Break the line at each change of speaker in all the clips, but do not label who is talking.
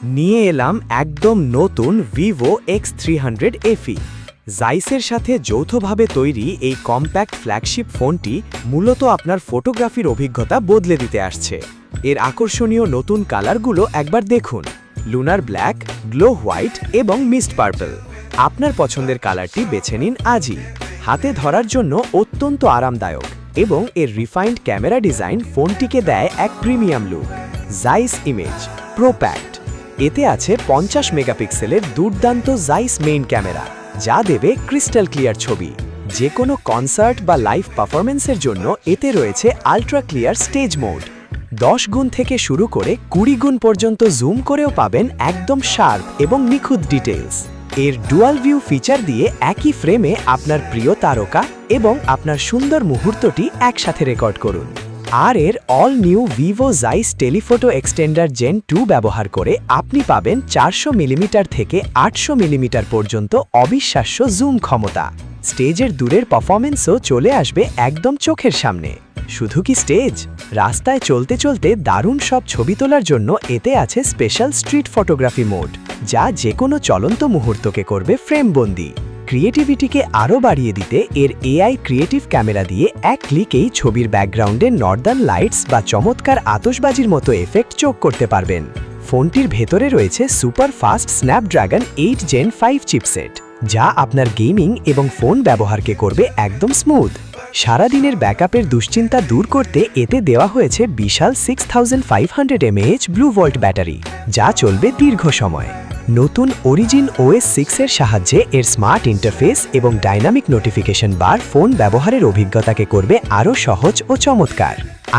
নিয়ে এলাম একদম নতুন ভিভো X300 FE। জাইসের সাথে যৌথভাবে তৈরি এই কম্প্যাক্ট ফ্ল্যাগশিপ ফোনটি মূলত আপনার ফটোগ্রাফির অভিজ্ঞতা বদলে দিতে আসছে। এর আকর্ষণীয় নতুন কালারগুলো একবার দেখুন, লুনার ব্ল্যাক, গ্লো হোয়াইট এবং মিস্ট পার্পল। আপনার পছন্দের কালারটি বেছে নিন আজই। হাতে ধরার জন্য অত্যন্ত আরামদায়ক এবং এর রিফাইন্ড ক্যামেরা ডিজাইন ফোনটিকে দেয় এক premium look. জাইস image pro pact, এতে আছে 50 মেগাপিক্সেলের দুর্দান্ত জাইস মেইন ক্যামেরা, যা দেবে ক্রিস্টাল ক্লিয়ার ছবি। যে কোনো কনসার্ট বা লাইভ পারফরমেন্সের জন্য এতে রয়েছে আল্ট্রা ক্লিয়ার স্টেজ মোড। 10 গুণ থেকে শুরু করে 20 গুণ পর্যন্ত জুম করেও পাবেন একদম শার্প এবং নিখুঁত ডিটেইলস। এর ডুয়াল ভিউ ফিচার দিয়ে একই ফ্রেমে আপনার প্রিয় তারকা এবং আপনার সুন্দর মুহূর্তটি একসাথে রেকর্ড করুন। আর এর all new Vivo জাইস telephoto extender gen 2 ব্যবহার করে আপনি পাবেন 400 মিলিমিটার থেকে 800 মিলিমিটার পর্যন্ত অবিশ্বাস্য জুম ক্ষমতা। স্টেজের দূরের পারফরমেন্সও চলে আসবে একদম চোখের সামনে। শুধু কি স্টেজ, রাস্তায় চলতে চলতে দারুণ সব ছবি তোলার জন্য এতে আছে স্পেশাল স্ট্রিট ফটোগ্রাফি মোড, যা যে কোনো চলন্ত মুহূর্তকে করবে ফ্রেমবন্দি। ক্রিয়েটিভিটিকে আরও বাড়িয়ে দিতে এর এআই ক্রিয়েটিভ ক্যামেরা দিয়ে এক ক্লিকেই ছবির ব্যাকগ্রাউন্ডে নর্দার্ন লাইটস বা চমৎকার আতশবাজির মতো এফেক্ট যোগ করতে পারবেন। ফোনটির ভেতরে রয়েছে super fast Snapdragon 8 Gen 5 chipset, যা আপনার গেমিং এবং ফোন ব্যবহারকে করবে একদম স্মুথ। সারাদিনের ব্যাকআপের দুশ্চিন্তা দূর করতে এতে দেওয়া হয়েছে বিশাল 6500 mAh ব্লু ভোল্ট ব্যাটারি, যা চলবে দীর্ঘ সময়। নতুন অরিজিন OS 6 এর সাহায্যে এর স্মার্ট ইন্টারফেস এবং ডাইনামিক নোটিফিকেশন বার ফোন ব্যবহারের অভিজ্ঞতাকে করবে আরও সহজ ও চমৎকার।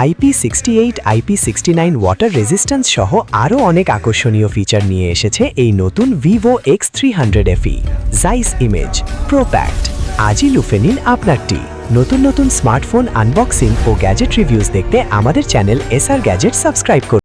IP68, IP69 ওয়াটার রেজিস্ট্যান্স সহ আরও অনেক আকর্ষণীয় ফিচার নিয়ে এসেছে এই নতুন Vivo X300 FE। জাইস image pro pact, আজই লুফে নিন আপনারটি। নতুন নতুন স্মার্টফোন আনবক্সিং ও গ্যাজেট রিভিউজ দেখতে আমাদের চ্যানেল SR গ্যাজেট সাবস্ক্রাইব করুন।